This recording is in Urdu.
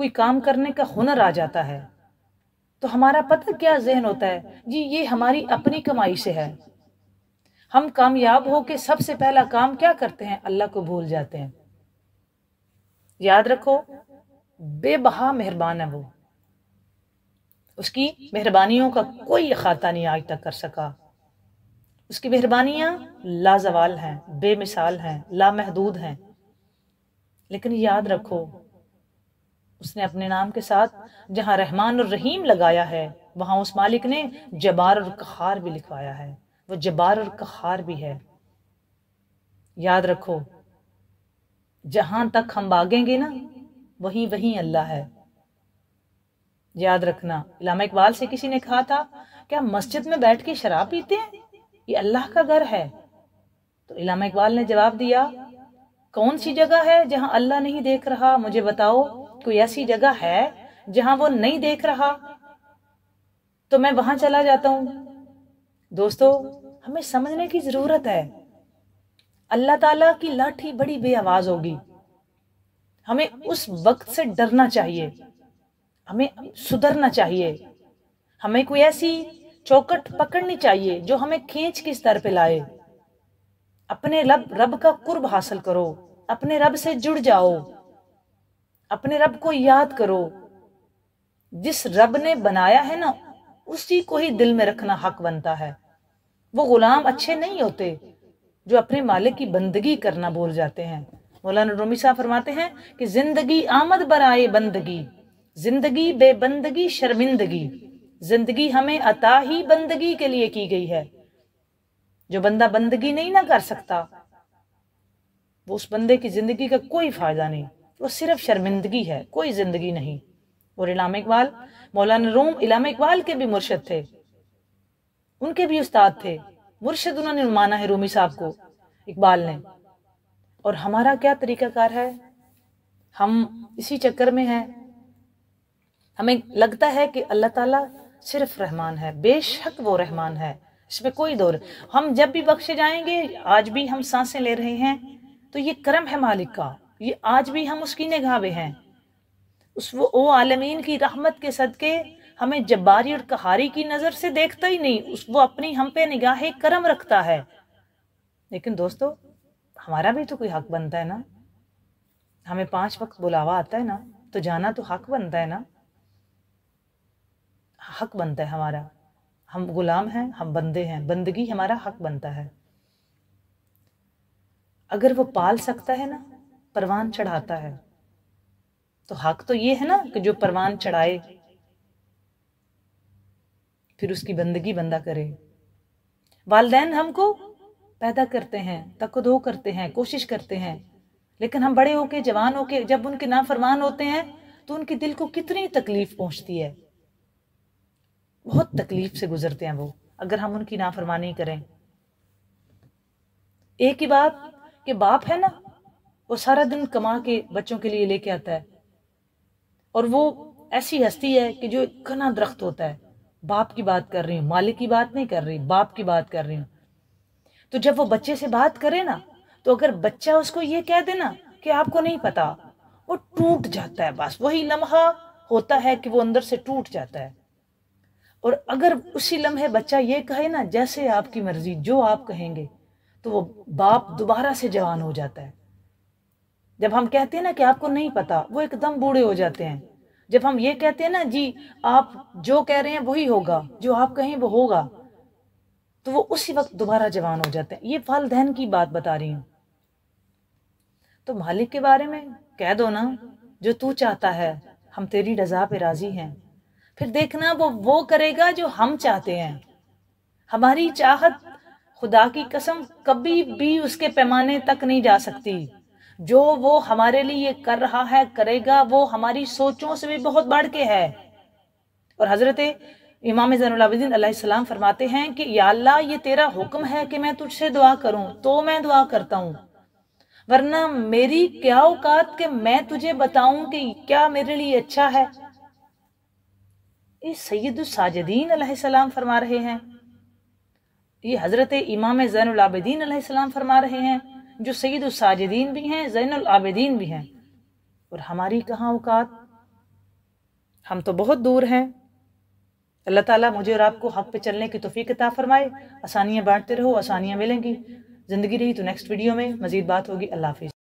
کوئی کام کرنے کا ہنر آ جاتا ہے تو ہمارا پتہ کیا ذہن ہوتا ہے، جی یہ ہماری اپنی کمائی سے ہے۔ ہم کامیاب ہو کے سب سے پہلا کام کیا کرتے ہیں؟ اللہ کو بھول جاتے ہیں۔ یاد رکھو، بے بہا مہربان ہے وہ، اس کی مہربانیوں کا کوئی احاطہ نہیں آج تک کر سکا۔ اس کی مہربانیاں لازوال ہیں، بے مثال ہیں، لامحدود ہیں۔ لیکن یاد رکھو، اس نے اپنے نام کے ساتھ جہاں رحمان اور رحیم لگایا ہے، وہاں اس مالک نے جبار اور قہار بھی لکھوایا ہے۔ وہ جبار اور قہار بھی ہے۔ یاد رکھو، جہاں تک ہم بھاگیں گے نا، وہیں اللہ ہے۔ یاد رکھنا، علامہ اقبال سے کسی نے کہا تھا، کیا مسجد میں بیٹھ کے شراب پیتے ہیں؟ یہ اللہ کا گھر ہے۔ تو علامہ اقبال نے جواب دیا، کون سی جگہ ہے جہاں اللہ نہیں دیکھ رہا؟ مجھے بتاؤ، کوئی ایسی جگہ ہے جہاں وہ نہیں دیکھ رہا؟ تو میں وہاں چلا جاتا ہوں۔ دوستو، ہمیں سمجھنے کی ضرورت ہے، اللہ تعالیٰ کی لاٹھی بڑی بے آواز ہوگی۔ ہمیں اس وقت سے ڈرنا چاہیے، ہمیں سدھرنا چاہیے، ہمیں کوئی ایسی چوکٹ پکڑنی چاہیے جو ہمیں کھینچ کے اس در پہ لائے۔ اپنے رب کا قرب حاصل کرو، اپنے رب سے جڑ جاؤ، اپنے رب کو یاد کرو۔ جس رب نے بنایا ہے نا، اسی کو ہی دل میں رکھنا حق بنتا ہے۔ وہ غلام اچھے نہیں ہوتے جو اپنے مالک کی بندگی کرنا بھول جاتے ہیں۔ مولانا رومی صاحب فرماتے ہیں کہ زندگی آمد برائے بندگی، زندگی بے بندگی شرمندگی، زندگی ہمیں عطا ہی بندگی کے لیے کی گئی ہے۔ جو بندہ بندگی نہیں نہ کر سکتا، وہ اس بندے کی زندگی کا کوئی فائدہ نہیں، وہ صرف شرمندگی ہے، کوئی زندگی نہیں۔ اور علامہ اقبال، مولانا روم علامہ اقبال کے بھی مرشد تھے، ان کے بھی استاد تھے، مرشد انہوں نے مانا ہے رومی صاحب کو، اقبال نے۔ اور ہمارا کیا طریقہ کار ہے؟ ہم اسی چکر میں ہیں۔ ہمیں لگتا ہے کہ اللہ تعالیٰ صرف رحمان ہے، بے شک وہ رحمان ہے، اس میں کوئی دور۔ ہم جب بھی بخشے جائیں گے، آج بھی ہم سانسیں لے رہے ہیں تو یہ کرم ہے مالک کا، یہ آج بھی ہم اس کی نگاہ میں ہیں۔ وہ عالمین کی رحمت کے صدقے ہمیں جباری اور قہاری کی نظر سے دیکھتا ہی نہیں، وہ اپنی ہم پہ نگاہ کرم رکھتا ہے۔ لیکن دوستو، ہمارا بھی تو کوئی حق بنتا ہے نا، ہمیں 5 وقت بلاوا آتا ہے نا، تو جانا تو حق بنتا ہے نا، حق بنتا ہے ہمارا۔ ہم غلام ہیں، ہم بندے ہیں، بندگی ہمارا حق بنتا ہے۔ اگر وہ پال سکتا ہے نا، پروان چڑھاتا ہے، تو حق تو یہ ہے نا کہ جو پروان چڑھائے پھر اس کی بندگی بندہ کرے۔ والدین ہم کو پیدا کرتے ہیں، تقدو کرتے ہیں، کوشش کرتے ہیں، لیکن ہم بڑے ہو کے، جوان ہو کے جب ان کے نافرمان ہوتے ہیں تو ان کے دل کو کتنی تکلیف پہنچتی ہے، بہت تکلیف سے گزرتے ہیں وہ، اگر ہم ان کی نافرمانی کریں۔ ایک ہی بات کہ باپ ہے نا، وہ سارا دن کما کے بچوں کے لیے لے کے آتا ہے، اور وہ ایسی ہستی ہے کہ جو گھنا درخت ہوتا ہے۔ باپ کی بات کر رہی ہوں، مالک کی بات نہیں کر رہی، باپ کی بات کر رہی ہوں۔ تو جب وہ بچے سے بات کرے نا، تو اگر بچہ اس کو یہ کہہ دے نا کہ آپ کو نہیں پتا، وہ ٹوٹ جاتا ہے، بس وہی لمحہ ہوتا ہے کہ وہ اندر سے ٹوٹ جاتا ہے۔ اور اگر اسی لمحے بچہ یہ کہے نا، جیسے آپ کی مرضی، جو آپ کہیں گے، تو وہ باپ دوبارہ سے جوان ہو جاتا ہے۔ جب ہم کہتے ہیں نا کہ آپ کو نہیں پتا، وہ ایک دم بوڑھے ہو جاتے ہیں۔ جب ہم یہ کہتے ہیں نا، جی آپ جو کہہ رہے ہیں وہی ہوگا، جو آپ کہیں وہ ہوگا، تو وہ اسی وقت دوبارہ جوان ہو جاتے ہیں۔ یہ والدین کی بات بتا رہی ہوں۔ تو مالک کے بارے میں کہہ دو نا، جو تو چاہتا ہے، ہم تیری رضا پہ راضی ہیں۔ پھر دیکھنا وہ کرے گا جو ہم چاہتے ہیں۔ ہماری چاہت، خدا کی قسم، کبھی بھی اس کے پیمانے تک نہیں جا سکتی۔ جو وہ ہمارے لیے کر رہا ہے، کرے گا، وہ ہماری سوچوں سے بھی بہت بڑھ کے ہے۔ اور حضرت امام زین العابدین علیہ السلام فرماتے ہیں کہ یا اللہ، یہ تیرا حکم ہے کہ میں تجھ سے دعا کروں تو میں دعا کرتا ہوں، ورنہ میری کیا اوقات کہ میں تجھے بتاؤں کہ کیا میرے لیے اچھا ہے۔ یہ سید الساجدین علیہ السلام فرما رہے ہیں، یہ حضرت امام زین العابدین علیہ السلام فرما رہے ہیں، جو سید الساجدین بھی ہیں، زین العابدین بھی ہیں۔ اور ہماری کہاں اوقات؟ ہم تو بہت دور ہیں. اللہ تعالیٰ مجھے اور آپ کو حق پہ چلنے کی توفیق عطا فرمائے. آسانیاں بانٹتے رہو، آسانیاں ملیں گی. زندگی رہی تو نیکسٹ ویڈیو میں مزید بات ہوگی. اللہ حافظ.